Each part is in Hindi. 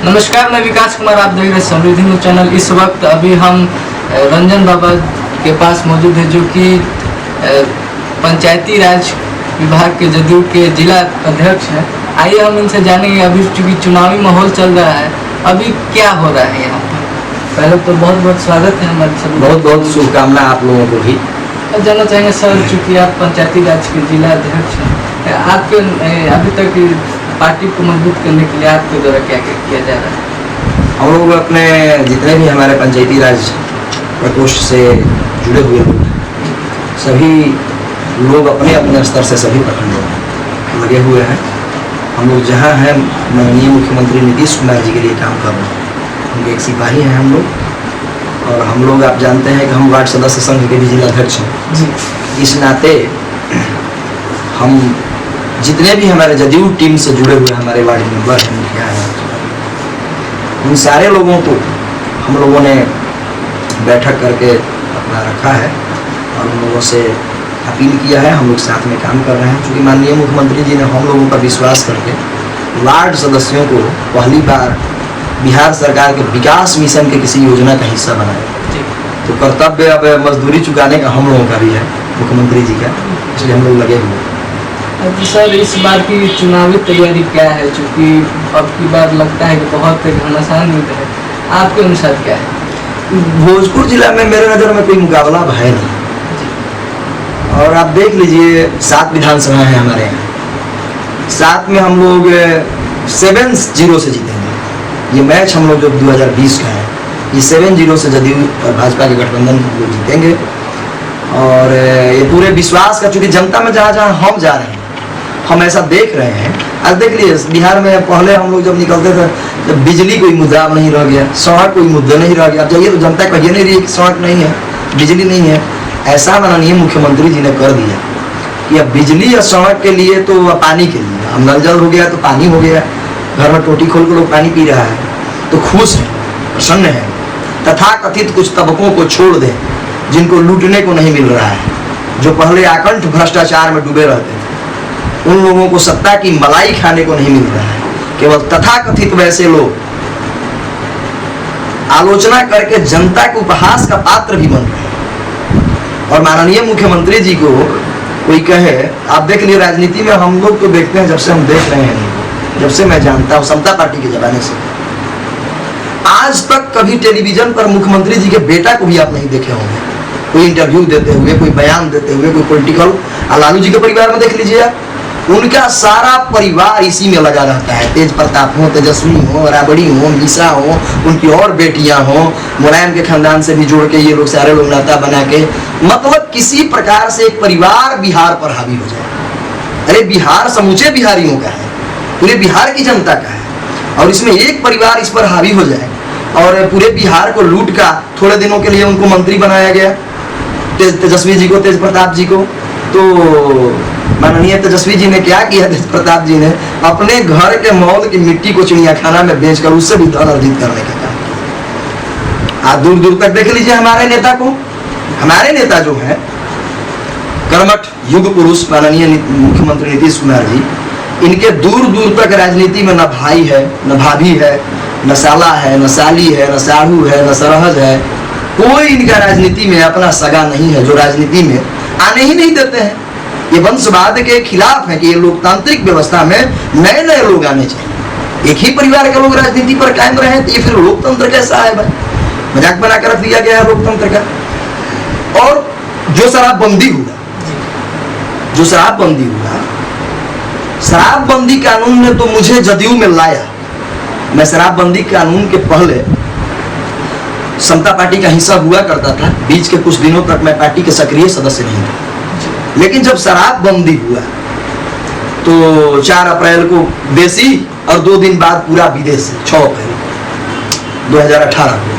नमस्कार, मैं विकास कुमार, आप देख रहे हैं समृद्धि न्यूज चैनल। इस वक्त अभी हम रंजन बाबा के पास मौजूद है, जो कि पंचायती राज विभाग के जदयू के जिला अध्यक्ष हैं। आइए हम इनसे जानेंगे, अभी चूँकि चुनावी माहौल चल रहा है, अभी क्या हो रहा है यहाँ पर। पहले तो बहुत बहुत स्वागत है हमारे सभी। बहुत बहुत शुभकामनाएं आप लोगों को भी। जानना चाहेंगे सर, चूँकि आप पंचायती राज के जिला अध्यक्ष हैं, आपके अभी तक पार्टी को मजबूत करने के लिए आपके द्वारा क्या क्या किया जा रहा है? हम लोग अपने जितने भी हमारे पंचायती राज प्रकोष्ठ से जुड़े हुए लोग, सभी लोग अपने अपने स्तर से सभी प्रखंडों में लगे हुए हैं। हम लोग जहाँ हैं, माननीय मुख्यमंत्री नीतीश कुमार जी के लिए काम कर रहे हैं। हम एक सिपाही हैं हम लोग, और हम लोग आप जानते हैं कि हम वार्ड सदस्य संघ के भी जिलाध्यक्ष हैं। इस नाते हम जितने भी हमारे जदयू टीम से जुड़े हुए हमारे वार्ड मेंबर हैं, मुखिया हैं, उन सारे लोगों को हम लोगों ने बैठक करके अपना रखा है और उन लोगों से अपील किया है। हम लोग साथ में काम कर रहे हैं, क्योंकि माननीय मुख्यमंत्री जी ने हम लोगों का विश्वास करके वार्ड सदस्यों को पहली बार बिहार सरकार के विकास मिशन के किसी योजना का हिस्सा बनाया। तो कर्तव्य अब मजदूरी चुकाने का हम लोगों का भी है, मुख्यमंत्री जी का, इसलिए हम लोग लगे हुए हैं। तो सर, इस बार की चुनावी तैयारी क्या है? चूँकि अब की बार लगता है कि बहुत घमासान युद्ध है, आपके अनुसार क्या है? भोजपुर जिला में मेरे नज़र में कोई मुकाबला अब है नहीं, और आप देख लीजिए 7 विधानसभा है हमारे यहाँ। 7 में हम लोग 7-0 से जीतेंगे। ये मैच हम लोग जो 2020 का है, ये 7-0 से जदयू और भाजपा के गठबंधन लोग जीतेंगे। और ये पूरे विश्वास का, चूँकि जनता में जहाँ जहाँ हम जा रहे हैं, हम ऐसा देख रहे हैं। आज देख लीजिए, बिहार में पहले हम लोग जब निकलते थे, जब बिजली कोई मुद्दा नहीं रह गया, सड़क कोई मुद्दा नहीं रह गया। अब जाइए तो जनता कहिए नहीं रही कि सड़क नहीं है, बिजली नहीं है। ऐसा माननीय मुख्यमंत्री जी ने कर दिया कि अब बिजली और सड़क के लिए तो पानी के लिए, अब नल जल हो गया तो पानी हो गया, घर में टोटी खोल के लोग पानी पी रहा है, तो खुश है, प्रसन्न है। तथाकथित कुछ तबकों को छोड़ दें जिनको लूटने को नहीं मिल रहा है, जो पहले आकंठ भ्रष्टाचार में डूबे रहते थे, उन लोगों को सत्ता की मलाई खाने को नहीं मिल रहा है। केवल तथाकथित वैसे लोग आलोचना करके जनता के उपहास का पात्र भी बन रहे हैं। और माननीय मुख्यमंत्री जी को कोई कहे, आप देख लिए राजनीति में हम लोग तो देखते हैं, जब से हम देख रहे हैं, जब से मैं जानता हूँ, समता पार्टी के जमाने से आज तक कभी टेलीविजन पर मुख्यमंत्री जी के बेटा को भी आप नहीं देखे होंगे कोई इंटरव्यू देते हुए, कोई बयान देते हुए, कोई पॉलिटिकल। लालू जी के परिवार में देख लीजिए, उनका सारा परिवार इसी में लगा रहता है। तेज प्रताप हो, तेजस्वी हो, राबड़ी हो, मीसा हो, उनकी और बेटियां हो, मुलायम के खानदान से भी जोड़ के ये लोग सारे लोग नाता बना के, मतलब किसी प्रकार से एक परिवार बिहार पर हावी हो जाए। अरे बिहार समूचे बिहारियों का है, पूरे बिहार की जनता का है, और इसमें एक परिवार इस पर हावी हो जाए और पूरे बिहार को लूट का थोड़े दिनों के लिए उनको मंत्री बनाया गया, तेजस्वी जी को, तेज प्रताप जी को। तो माननीय तेजस्वी जी ने क्या किया? तेज प्रताप जी ने अपने घर के मॉल की मिट्टी को चिड़ियाखाना में बेचकर उससे भी धन अर्जित करने का काम किया। आज दूर दूर तक देख लीजिए हमारे नेता को, हमारे नेता जो है कर्मठ युग पुरुष माननीय मुख्यमंत्री नीतीश कुमार जी, इनके दूर दूर तक राजनीति में न भाई है, न भाभी है, न साला है, न साली है, न साढ़ू है, न सरहज है। कोई इनका राजनीति में अपना सगा नहीं है, जो राजनीति में आने ही नहीं देते हैं। ये वंशवाद के खिलाफ है कि ये लोकतांत्रिक व्यवस्था में नए नए लोग आने चाहिए। एक ही परिवार के लोग राजनीति पर कायम रहे तो ये फिर लोकतंत्र कैसा है भाई? मजाक बनाकर रख दिया गया है लोकतंत्र का। और जो शराबबंदी हुआ, शराबबंदी कानून ने तो मुझे जदयू में लाया। मैं शराबबंदी कानून के पहले समता पार्टी का हिस्सा हुआ करता था। बीच के कुछ दिनों तक मैं पार्टी के सक्रिय सदस्य नहीं था, लेकिन जब शराबबंदी हुआ तो 4 अप्रैल को देसी और 2 दिन बाद पूरा विदेशी, 6 अप्रैल 2018 को।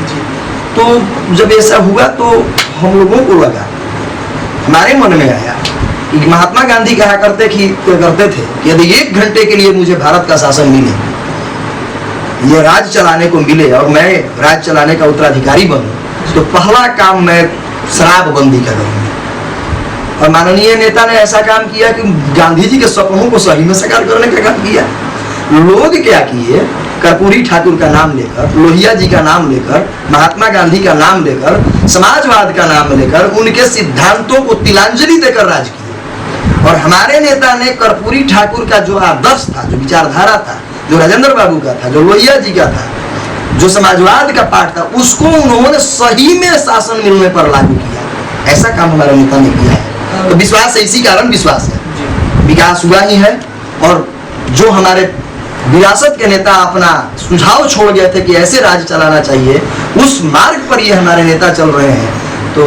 तो जब ऐसा हुआ तो हम लोगों को लगा, हमारे मन में आया कि महात्मा गांधी कहा करते थे कि यदि 1 घंटे के लिए मुझे भारत का शासन मिले, ये राज चलाने को मिले और मैं राज चलाने का उत्तराधिकारी बनूं, तो पहला काम मैं शराबबंदी का करूंगा। और माननीय नेता ने ऐसा काम किया कि गांधी जी के सपनों को सही में साकार करने का काम किया। लोग क्या किए, कर्पूरी ठाकुर का नाम लेकर, लोहिया जी का नाम लेकर, महात्मा गांधी का नाम लेकर, समाजवाद का नाम लेकर उनके सिद्धांतों को तिलांजलि देकर राज किए। और हमारे नेता ने कर्पूरी ठाकुर का जो आदर्श था, जो विचारधारा था, जो राजेंद्र बाबू का था, जो लोहिया जी का था, जो समाजवाद का पाठ था, उसको उन्होंने सही में शासन मिलने पर लागू किया। ऐसा काम हमारे नेता ने किया है। तो विश्वास है, इसी कारण विश्वास है, विकास हुआ ही है। और जो हमारे विरासत के नेता अपना सुझाव छोड़ गए थे कि ऐसे राज्य चलाना चाहिए, उस मार्ग पर ये हमारे नेता चल रहे हैं। तो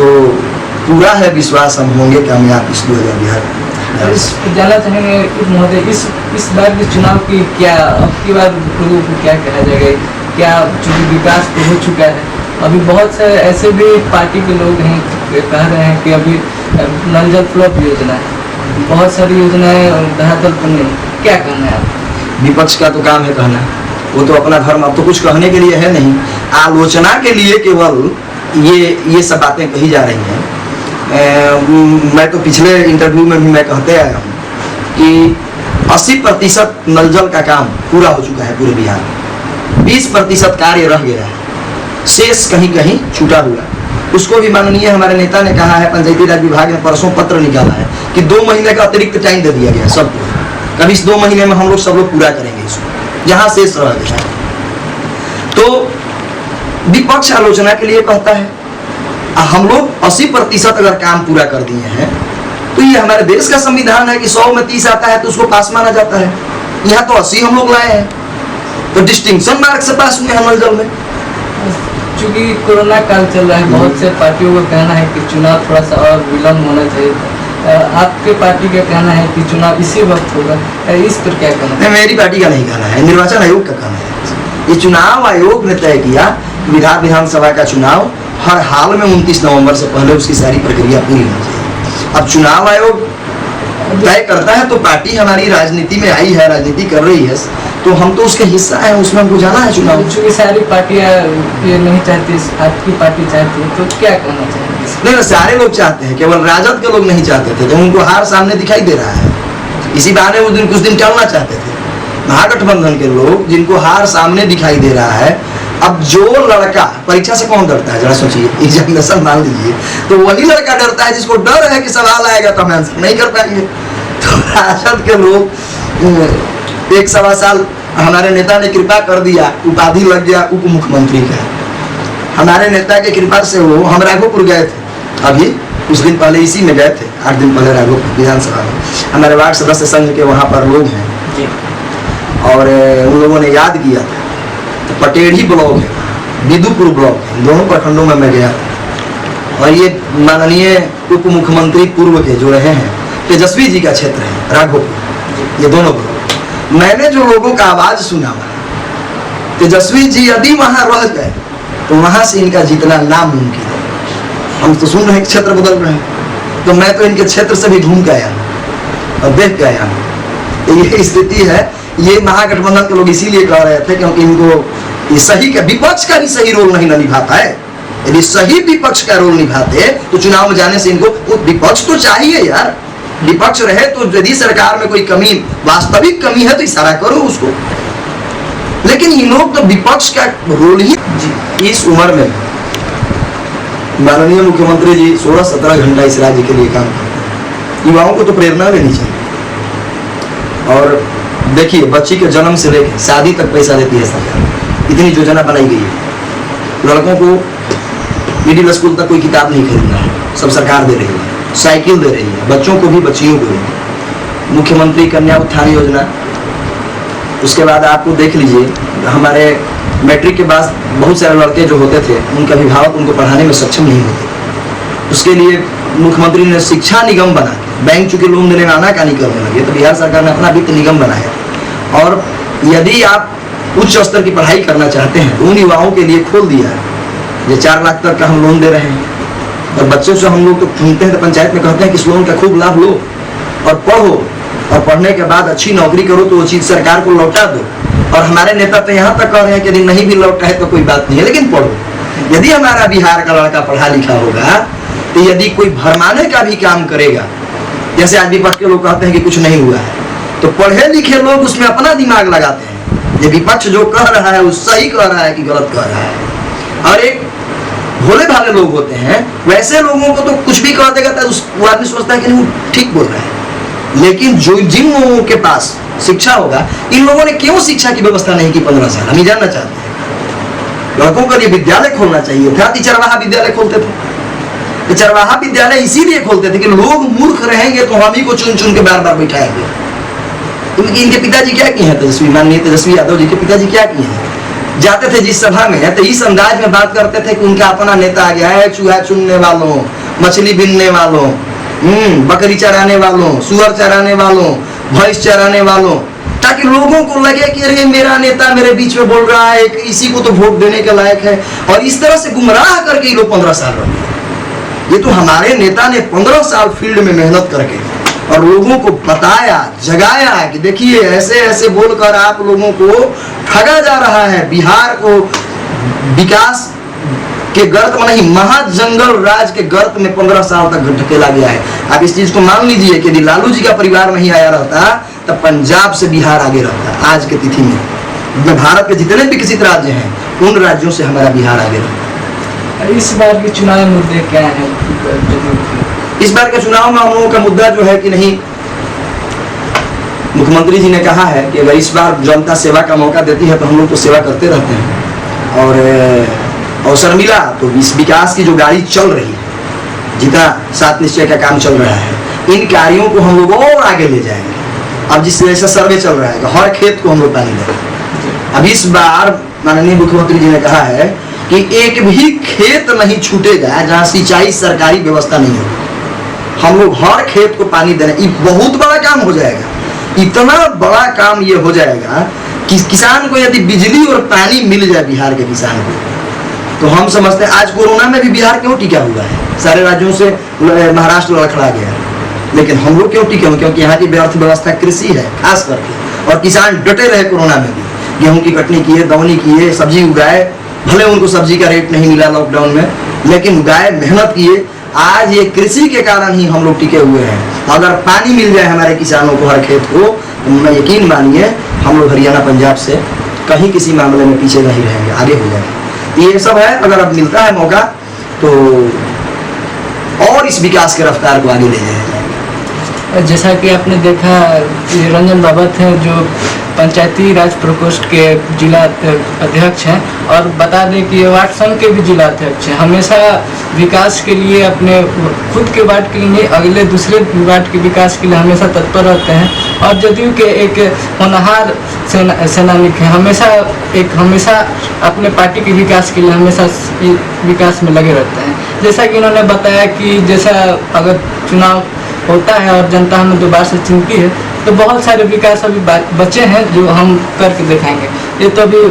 पूरा है विश्वास, हम होंगे कामयाब इस 2020 इस जानना चाहेंगे महोदय, इस बार के चुनाव की क्या, अब की बार लोगों को क्या कहा जाएगा? क्या चूंकि विकास तो हो चुका है, अभी बहुत से ऐसे भी पार्टी के लोग हैं कह रहे हैं कि अभी नल जल फ्लॉप योजना है, बहुत सारी योजनाएं धरातल पर नहीं। क्या कहना है आप? विपक्ष का तो काम है कहना, वो तो अपना धर्म, अब तो कुछ कहने के लिए है नहीं, आलोचना के लिए केवल ये सब बातें कही जा रही हैं। मैं तो पिछले इंटरव्यू में भी मैं कहते आया हूँ कि 80% नल जल का काम पूरा हो चुका है पूरे बिहार में, 20% कार्य रह गया है, शेष कहीं कहीं छूटा हुआ। उसको भी माननीय हमारे नेता ने कहा है, पंचायती राज विभाग ने परसों पत्र निकाला है कि 2 महीने का अतिरिक्त टाइम दे दिया गया है सबको, कभी इस 2 महीने में हम लोग सब लोग पूरा करेंगे इसको, जहां शेष रह गया है। तो विपक्ष आलोचना के लिए कहता है, हम लोग 80% अगर काम पूरा कर दिए हैं तो ये हमारे देश का संविधान है कि 100 में 30 आता है तो उसको पास माना जाता है। यहाँ तो 80 हम लोग लाए हैं, तो डिस्टिंक्शन मार्क से पास हुए हैं नल जल में। चूंकि कोरोना काल चल रहा है, बहुत से पार्टियों का कहना है कि चुनाव थोड़ा सा और विलम्ब होना चाहिए। आपके पार्टी का कहना है कि चुनाव इसी वक्त होगा, इस पर क्या कहना है? नहीं, मेरी पार्टी का नहीं कहना है, निर्वाचन आयोग का कहना है। ये चुनाव आयोग ने तय किया विधानसभा का चुनाव हर हाल में 29 नवंबर से पहले उसकी सारी प्रक्रिया पूरी होनी चाहिए। अब चुनाव आयोग तय करता है तो पार्टी हमारी राजनीति में आई है, राजनीति कर रही है, तो हम तो उसके हिस्सा है, उसमें हमको जाना है चुनाव। चूंकि सारी पार्टियां ये नहीं चाहती, आपकी पार्टी चाहती है, तो क्या कहना चाहेंगे? नहीं, सारे लोग चाहते हैं, केवल राजद के लोग नहीं चाहते थे, तो उनको हार सामने दिखाई दे रहा है। इसी बहाने वो कुछ दिन टालना चाहते थे महागठबंधन के लोग, जिनको हार सामने दिखाई दे रहा है। अब जो लड़का, परीक्षा से कौन डरता है, जरा सोचिए, एग्जामिनेशन मान लीजिए, तो वही लड़का डरता है जिसको डर है कि सवाल आएगा तो हम आंसर नहीं कर पाएंगे। तो राजद के लोग 1 साल हमारे नेता ने कृपा कर दिया, उपाधि लग गया उप मुख्यमंत्री का। हमारे नेता के कृपा से वो, हम राघोपुर गए थे अभी कुछ दिन पहले, इसी में गए थे 8 दिन पहले राघोपुर विधानसभा में। हमारे वार्ड सदस्य संघ के वहाँ पर लोग हैं और उन लोगों ने याद किया था, तो पटेढ़ी ब्लॉक है, विदुपुर ब्लॉक है, दोनों प्रखंडों में मैं गया था। और ये माननीय उप मुख्यमंत्री पूर्व के जो रहे हैं तेजस्वी जी का क्षेत्र है राघोपुर, ये दोनों ब्लॉक। मैंने जो लोगों का आवाज सुना, तेजस्वी जी यदि वहां रह गए तो वहां से इनका जीतना नामुमकिन है। हम तो सुन रहे हैं क्षेत्र बदल रहे हैं, तो मैं तो इनके क्षेत्र से भी घूम के आया और देख के आया हूँ। तो ये स्थिति है। ये महागठबंधन के लोग इसीलिए कह रहे थे क्योंकि इनको ये सही का, विपक्ष का भी सही रोल नहीं निभाता है। यदि सही विपक्ष का रोल निभाते तो चुनाव में जाने से इनको, विपक्ष तो चाहिए यार, विपक्ष रहे तो यदि सरकार में कोई कमी, वास्तविक कमी है तो इशारा करो उसको, लेकिन ये लोग तो विपक्ष का रोल ही। इस उम्र में माननीय मुख्यमंत्री जी 16-17 घंटा इस राज्य के लिए काम करते हैं। युवाओं को तो प्रेरणा लेनी चाहिए। और देखिए, बच्ची के जन्म से लेकर शादी तक पैसा देती है सरकार, इतनी योजना बनाई गई है। लड़कों को मिडिल स्कूल तक कोई किताब नहीं खरीदना है, सब सरकार दे रही है, साइकिल दे रही है, बच्चों को भी बच्चियों को भी। मुख्यमंत्री कन्या उत्थान योजना, उसके बाद आपको देख लीजिए, हमारे मैट्रिक के बाद बहुत सारे लड़के जो होते थे, उनका अभिभावक उनको पढ़ाने में सक्षम नहीं होते, उसके लिए मुख्यमंत्री ने शिक्षा निगम बना, बैंक चूंकि लोन देने में आनाकानी करने लगे तो बिहार सरकार ने अपना वित्त निगम बनाया। और यदि आप उच्च स्तर की पढ़ाई करना चाहते हैं तो उन युवाओं के लिए खोल दिया है। ये 4 लाख तक का हम लोन दे रहे हैं और बच्चों से हम लोग तो सुनते हैं तो पंचायत में कहते हैं कि इस लोन का खूब लाभ लो और पढ़ो, और पढ़ने के बाद अच्छी नौकरी करो तो वो चीज़ सरकार को लौटा दो। और हमारे नेता तो यहाँ तक कह रहे हैं कि यदि नहीं भी लौटा है तो कोई बात नहीं है, लेकिन पढ़ो। यदि हमारा बिहार का लड़का पढ़ा लिखा होगा तो यदि कोई भरमाने का भी काम करेगा, जैसे आज विपक्ष के लोग कहते हैं कि कुछ नहीं हुआ है, तो पढ़े लिखे लोग उसमें अपना दिमाग लगाते हैं ये विपक्ष जो कह रहा है वो सही कह रहा है कि गलत कह रहा है। और एक भोले भाले लोग होते हैं, वैसे लोगों को तो कुछ भी कह देगा तो वो आदमी सोचता है कि नहीं वो ठीक बोल रहा है। लेकिन जो जिन लोगों के पास शिक्षा होगा, इन लोगों ने क्यों शिक्षा की व्यवस्था नहीं की 15 साल, हम ही जानना चाहते हैं। लड़कों के लिए विद्यालय खोलना चाहिए था, चरवाहा विद्यालय खोलते थे। चरवाहा विद्यालय इसीलिए खोलते थे कि लोग मूर्ख रहेंगे तो हम ही को चुन चुन के बार बार बैठाएंगे। इनके पिताजी क्या किए हैं, तेजस्वी, माननीय तेजस्वी यादव जी के पिताजी क्या किए हैं? जाते थे जिस सभा में तो इस अंदाज में बात करते थे कि उनका अपना नेता आ गया है, चूहा चुनने वालों, मछली बीनने वालों, बकरी चराने वालों, सुअर चराने वालों, भैंस चराने वालों, ताकि लोगों को लगे कि अरे मेरा नेता मेरे बीच में बोल रहा है, इसी को तो वोट देने के लायक है। और इस तरह से गुमराह करके ये लोग 15 साल रहे। ये तो हमारे नेता ने 15 साल फील्ड में मेहनत करके और लोगों को बताया, जगाया कि देखिए ऐसे ऐसे बोलकर आप लोगों को ठगा जा रहा है। बिहार को विकास के गर्त में नहीं, महाजंगल राज के गर्त में 15 साल तक ढकेला गया है। आप इस चीज को मान लीजिए कि यदि लालू जी का परिवार नहीं आया रहता तब पंजाब से बिहार आगे रहता। आज के तिथि में भारत के जितने विकसित राज्य हैं उन राज्यों से हमारा बिहार आगे रहता। इस बार के चुनाव मुद्दे क्या है? इस बार के चुनाव में हम लोगों का मुद्दा जो है कि नहीं, मुख्यमंत्री जी ने कहा है कि अगर इस बार जनता सेवा का मौका देती है तो हम लोग तो सेवा करते रहते हैं, और अवसर मिला तो इस विकास की जो गाड़ी चल रही है, जितना 7 निश्चय का काम चल रहा है, इन कार्यों को हम लोग और आगे ले जाएंगे। अब जिस जैसा सर्वे चल रहा है हर खेत को हम लोग पानी देंगे। अब इस बार माननीय मुख्यमंत्री जी ने कहा है कि एक भी खेत नहीं छूटेगा जहाँ सिंचाई सरकारी व्यवस्था नहीं होगी। हम लोग हर खेत को पानी देना, ये बहुत बड़ा काम हो जाएगा। इतना बड़ा काम ये हो जाएगा कि किसान को यदि बिजली और पानी मिल जाए, बिहार के किसान को, तो हम समझते हैं आज कोरोना में भी बिहार क्यों टिका हुआ है। सारे राज्यों से महाराष्ट्र लड़खड़ा गया, लेकिन हम लोग क्यों टिके हुए? क्योंकि यहाँ की अर्थव्यवस्था कृषि है खास करके, और किसान डटे रहे कोरोना में भी, गेहूं की कटनी किए, दवनी किए, सब्जी उगाए। भले उनको सब्जी का रेट नहीं मिला लॉकडाउन में, लेकिन उगाए, मेहनत किए। आज ये कृषि के कारण ही हम लोग टिके हुए हैं। अगर पानी मिल जाए हमारे किसानों को हर खेत को, तो यकीन मानिए हम लोग हरियाणा पंजाब से कहीं किसी मामले में पीछे नहीं रहेंगे, आगे हो जाएंगे। ये सब है, अगर अब मिलता है मौका तो और इस विकास के रफ्तार को आगे ले जाएंगे। जैसा कि आपने देखा, रंजन बाबा थे जो पंचायती राज प्रकोष्ठ के जिला अध्यक्ष हैं, और बता दें कि वार्ड संघ के भी जिला अध्यक्ष हैं। हमेशा विकास के लिए अपने खुद के वार्ड के लिए नहीं, अगले दूसरे वार्ड के विकास के लिए हमेशा तत्पर रहते हैं। और जदयू के एक होनहार सेनानी हैं, हमेशा अपने पार्टी के विकास के लिए हमेशा विकास में लगे रहते हैं। जैसा कि इन्होंने बताया कि जैसा अगर चुनाव होता है और जनता हमें दोबारा से चुनती है तो बहुत सारे विकास अभी बचे हैं जो हम करके दिखाएंगे। ये तो अभी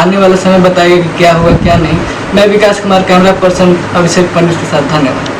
आने वाला समय बताइए कि क्या हुआ क्या नहीं। मैं विकास कुमार, कैमरा पर्सन अभिषेक पंडित के साथ, धन्यवाद।